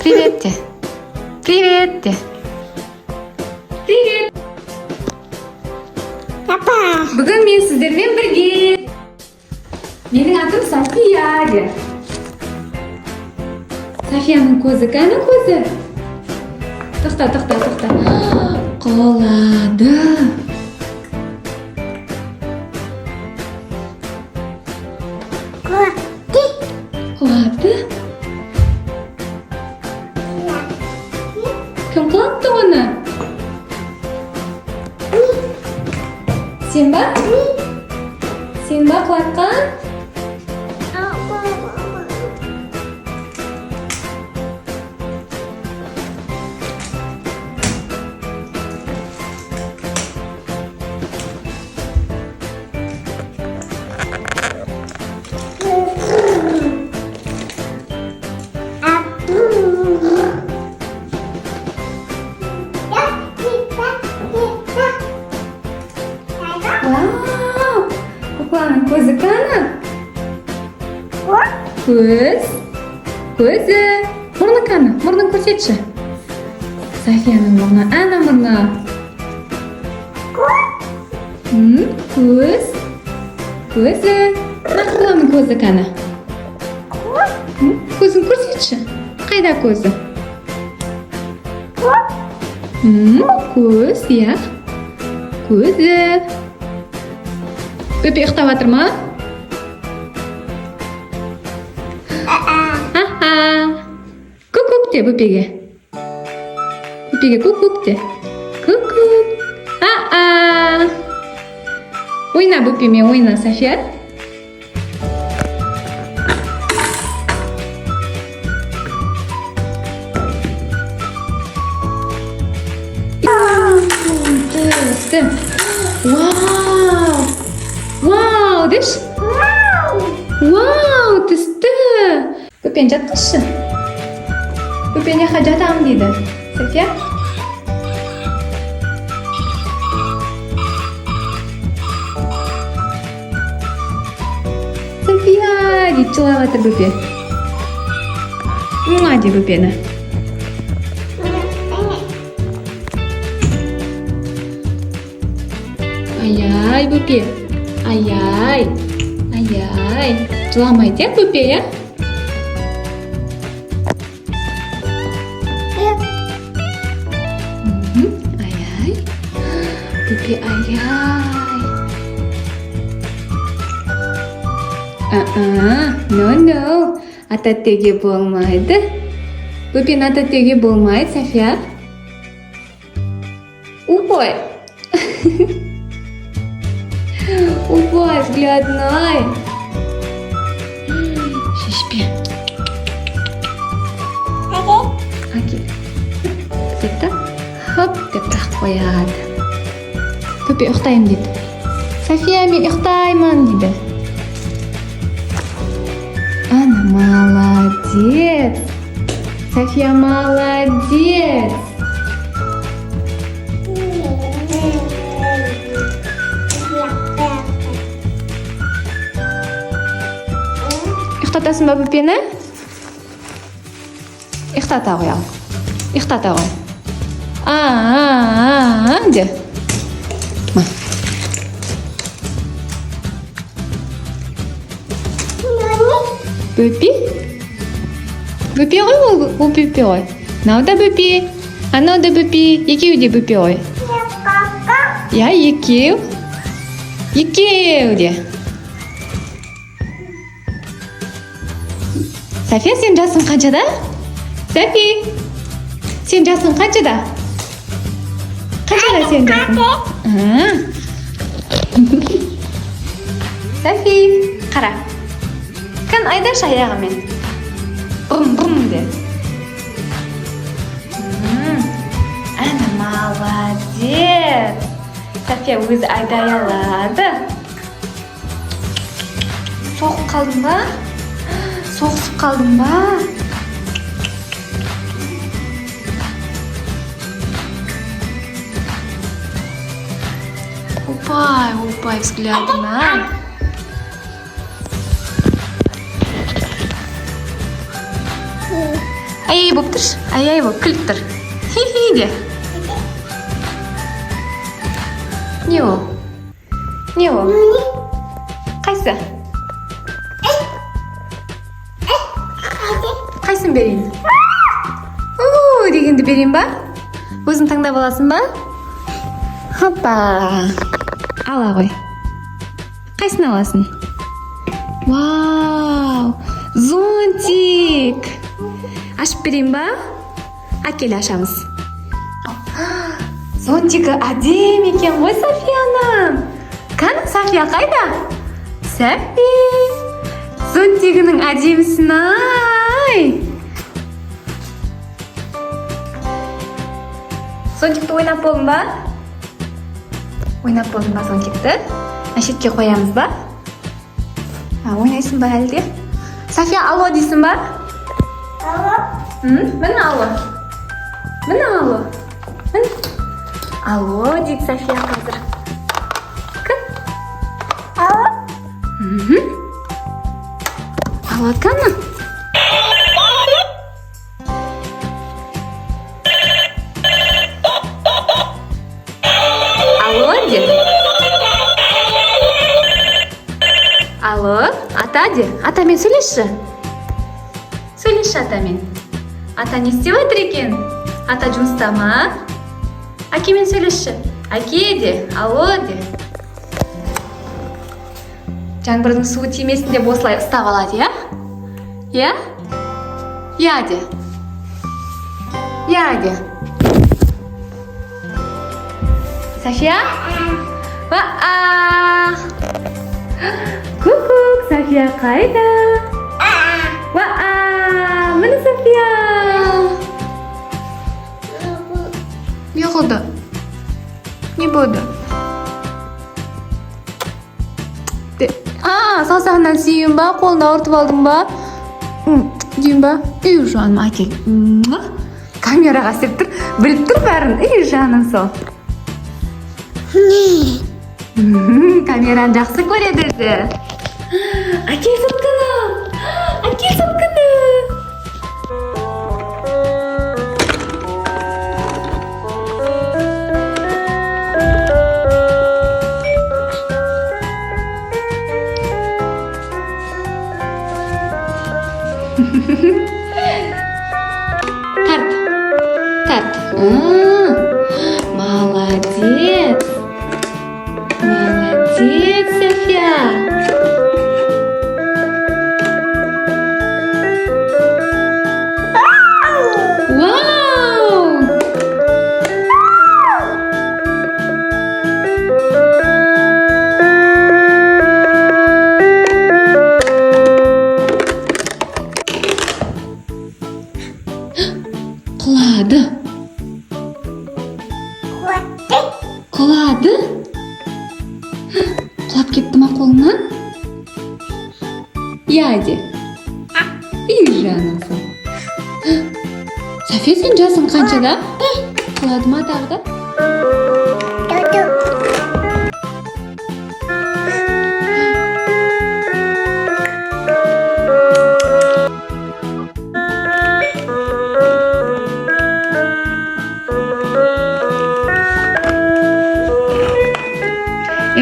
Привет де. Привет де. Привет. Папа. Бүгін мен сіздермен бірге. Менің атым Сафия де. Сафияның көзі, кәні көзі? Тоқта. Құлады. Құлады? Кім құлатты оны? Сен ба? Сен ба құлатқан? Вау! Кукланың көзі қана? Көзі. Мұрны қана? Мұрнын көрсетші. Софияның мұрны, ана мұрны. Көзі. Ақылдының көзі қана? Көзін көрсетші. Қайда көзі? Көз, иә. Көзі. Бөпе ұйықтап жатыр ма? Көк де бөпеге. Бөпеге көк де. Көк. Ойна бөпемен, ойна, София. Түсті. Вау, деш? Вау, түсті. Бөпен жатқызшы. Бөпене жатамын дейді. София? София дейді, жылап жатыр бөпе. Муа де бөпені. Ай-ай, бөпе. Ай-ай. Жыламайды, е, бөпе, е? Ай-ай. Бөпе, ай-ай. No. Ата теуге болмайды. Бөпені ата теуге болмайды, София. Ой. Ой, взглядной. Шешпе. Окей. Сөйтті. Хоп, деп тақ қояды. Бөпе ұйықтаймын дейді. София, мен ұйықтаймын дейді. Ана, молодец. София, молодец. Ұйықтатасың ба бөпені? Ұйықтата қоял. Ұйықтата қой. Де. Бөпе? Бөпе ғой ол бөпе ғой. Мынау да бөпе. Анау да бөпе. Екеуі де бөпе ғой. Я, екеу. Екеу де. София, сен жасың қаншада? Софи, сен жасың қаншада? Қаншада сен жасың? Софи, қара. Кән айдашы аяғымен. Бұрым де. Әні молодец. София өзі айдай алады. Соғып қалдың ба? Соғысып қалдың ба? Опай, взглядно. Ай-ай болып тұршы. Ай-ай болып күліп тұр. Хи-хи де. Не ол? Не ол? Қайсы? Қайсын берейін? Дегенді берейін ба? Өзің таңдап аласың ба? Хоппа. Ала ғой. Қайсын аласың? Вау! Зонтик! Ашып берейін ба? Әкел ашамыз. Зонтигі әдем екен ғой, Сафияның. Қан, Сафия қайда? Сәби! Зонтигінің әдемісін ай! Зонтикті ойнап болдың ба? Ойнап болдың ба зонтикті? Әшетке қоямыз ба? Ойнайсың ба әлде? Сафия, алло дейсің ба? Алло. Міне алло. Міне алло. Алло дейді Сафия қазір. Кім? Алло. Алло, кәні? Алло деді. Алло, ата де. Атамен сөйлесші. Сөйлесші атамен. Ата не істеп отыр екен? Ата жұмыста ма? Әкемен сөйлесші. Әке де. Алло де. Жаңбырдың суы тимесін деп осылай ұстап алады, я? Я? Я де. Я де. Сафия? Ва-а! Кукук, Сафия қайда? Ва-а! Міне Сафия! Не қылды? Не болды? Саусағынан сүйін ба? Қолында ұртып алдың ба? Дейін ба? Үй жаным, әкел. Камераға істеп тұр. Біліп тұр бәрін. Үй жаным сол. Камераны жақсы көреді өзі. Әкел сотканы. Әкел сотканы. Тарт. Молодец. Молодец, София. Вау! Құлады. Құлады? Құлап кетті ма қолыңнан? Я де. Үй жанымсың. София, сен жасың қаншада? Құлады ма тағы да?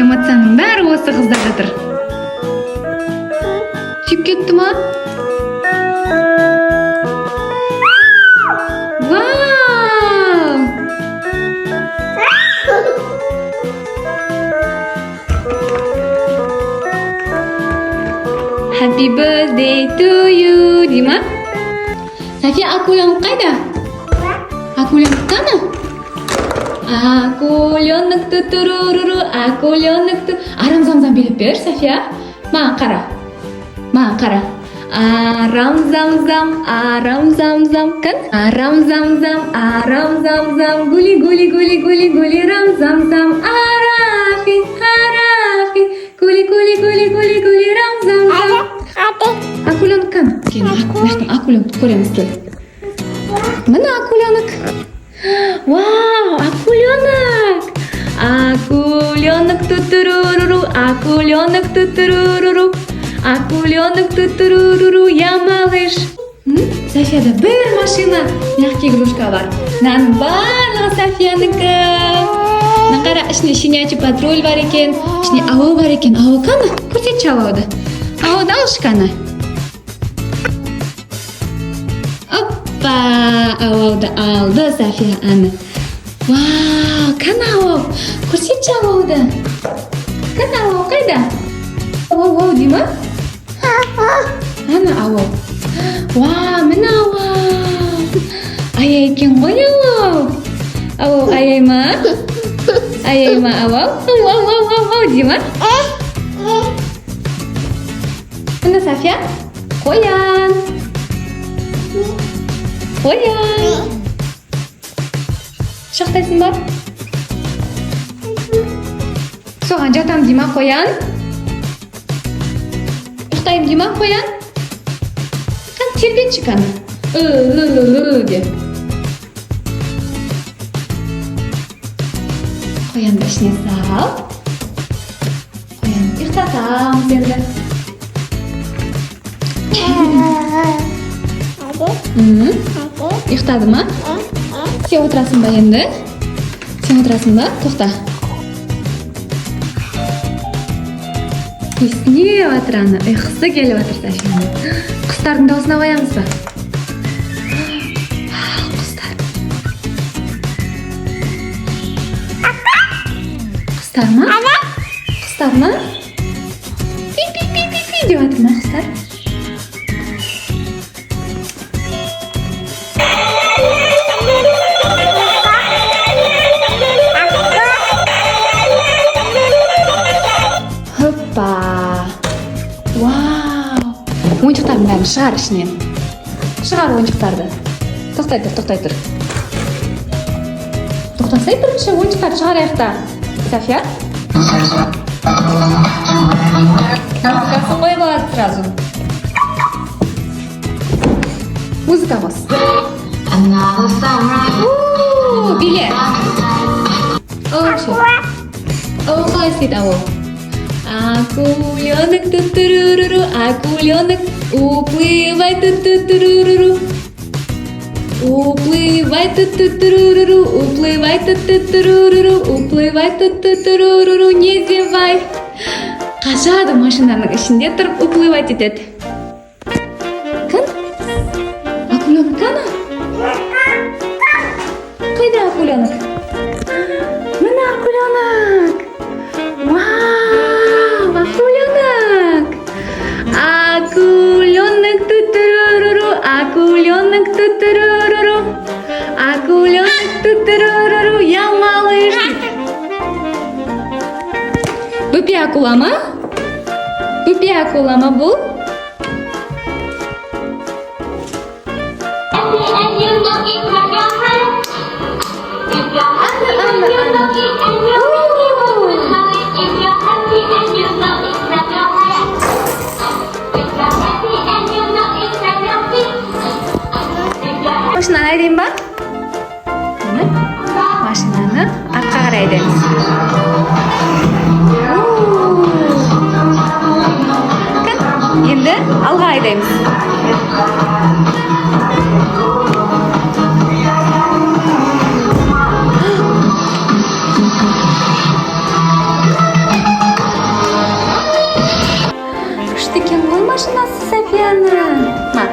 Эмоцияның бәрі осы қызда жатыр. Сүйіп кетті ма? Вау! Happy birthday to you, дей ма? София, акуленок қайда? Акуленок қана? Акуленок ту-туру-ру-ру, акуленок ту... Арам-замзам билеп бер, София. Маған қара. Маған қара. Арам-замзам, арам-замзам. Кін? Арам-замзам, арам-замзам. Гули-гули-гули-гули-гули, рам-замзам. Арафи, арафи. Гули-гули-гули-гули-гули, рам-замзам. Акуленок кін? Акуленок көреміз кел. Міне акуленок. Вау, акуленок! Акуленок ту-туру-ру-ру, акуленок ту-туру-ру-ру, акуленок ту-туру-ру-ру, я малыш. Софияда бір машина мягкий игрушка бар. Мынаның барлығы Софиянікі. Мына қара, ішінде щенячий патруль бар екен, ішінде ау бар екен. Ау қаны? Көрсетші ауды. Ауды алшы қаны. Оппа! Ауды алды София аны. Вау! Қаны ау? Көрсетші ауды. Қаны ау қайда? Ау дейма? Аны ау. Вау, мына ау. Аяй екен ғой ау. Ау аяй ма? Аяй ма ау? Ау дейма? Мына София? Қоян. Қоян. Шықтайсың ба? Соған жатам дейма қоян? Ұйықтайым дейма қоян? Қан тербетші қаны. Деп. Қоянды ішіне сал. Қоянды ұйықтатамыз енді. Ұйықтады ма? Сен отырасың ба енді? Сен отырасың ба? Тоқта. Есіне отыр аны. Ұйқысы келіп отыр Софияның. Құстардың даусына қоямыз ба? Құстар. Құстар ма? Құстар ма? Пи-пи-пи-пи-пи деп отыр ма құстар? Hoppa! Вау! Ойыншықтардың бәрін шығар ішінен. Шығар ойыншықтарды. Тоқтай тұр. Тоқтасай бірінші ойыншықтарды шығар аяқта. София? Музыкасын қойып алады сразу. Музыка қос. Биле. Қалай істейді ау? Акуленок, ту-туруруру, акуленок, уплывай, ту-ту-туруруру. Уплывай, ту-ту-туруруру, уплывай, ту-ту-туруруру, уплывай, ту-ту-туруруру, не зевай. Қашады машинаның ішінде тұрып уплывать етеді. Кім? Акуленок қана? Қайда акуленок? Мына акуленок. Вау, акуленок! Акуленок ту-туруруру, акуленок ту-туруруру, акуленок ту-туруруру, я малыш. Бүпе акула ма? Бүпе акула ма бұл? Машинаны айдайын ба? Машинаны артқа қарай айдаймыз. Енді алға айдаймыз. Күшті екен ғой машинасы Софияның. Ма,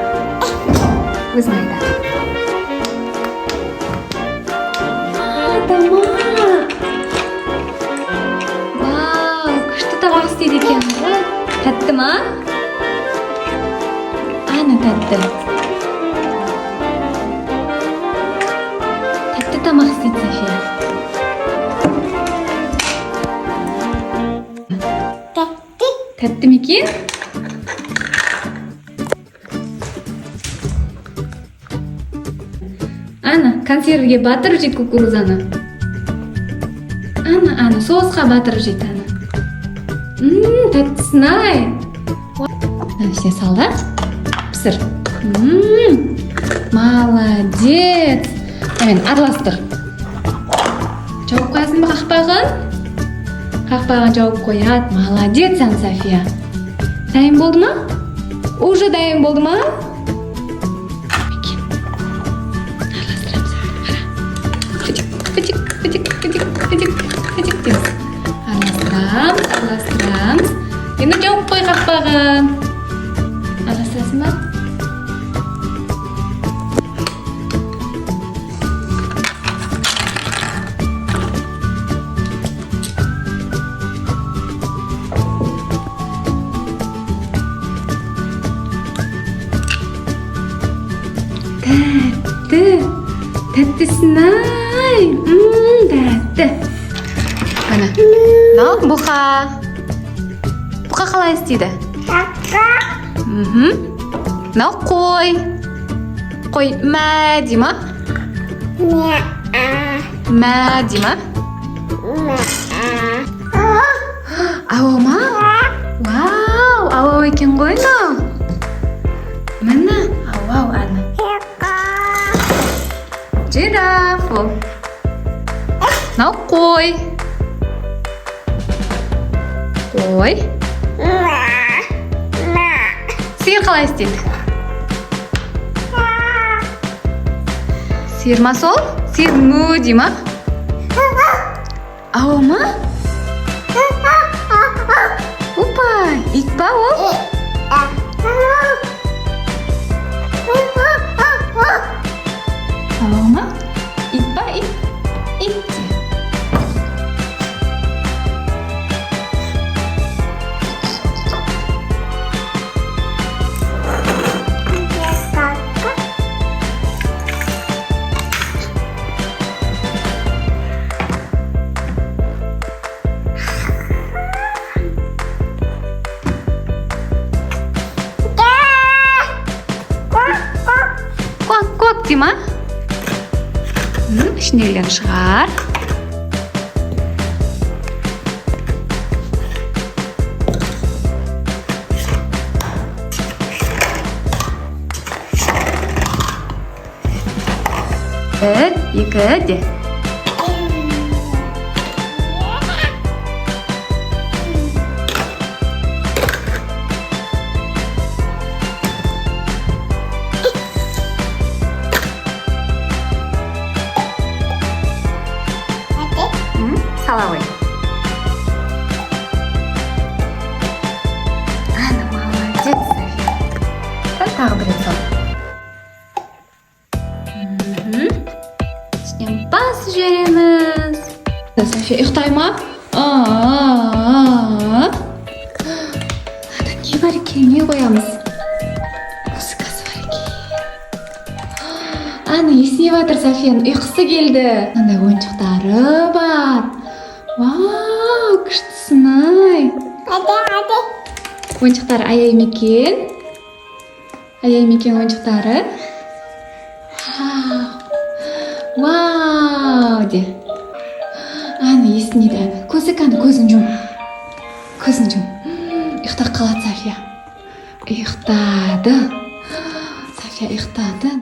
өзің айда. Вау, күшті тамақ істейді екен ғой. Тәтті ма? Аны тәтті. Тәтті тамақ істейді София. Тәтті ме екен? Аны консервіге батырып жейді кукурузаны. Аны соусқа батырып жейді аны. Тәттісін ай. Ішіне сал да, пісір. Молодец. Әмен араластыр. Жауып қоясың ба қақпағын? Қақпағын жауып қояды. Молодец сән София. Дайын болды ма? Уже дайын болды ма? Тәтті. Тәттісін-ай. Тәтті. Mana. Мынау бұқа. Бұқа қалай істейді? Мынау қой. Қой мә дей ма? Мә дей ма? Ау ма? Вау, ау екен ғой мынау. Міне, ау ана. Жираф ол. Мынау қой. Қой. Сиыр қалай істейді? Сиыр ма сол? Сиыр му дей ма? Ау ма? Опа, ит па ол? Ау ма? Ит па, ит? Ит де. Quack dей ма? Ішіндегілерін шығар. Бір, екі де. Салавай. Ана, молодец, Сафи. Тағы бір рет сал. Үстінен басып жібереміз. Сафи, ұйықтай ма? Ана, не бар екен, не қоямыз? Музыкасы бар екен. Ана, есіне батыр Сафияның ұйқысы келді. Мынандай ойыншықтары бар. Вау, күштісін-ай. Ойыншықтары аяй ма екен? Аяй ма екен ойыншықтары? Вау де. Ана, есіне де. Көзін жұм. Көзін жұм. Ұйықтап қалады Сафия. Ұйықтады. Сафия ұйықтады.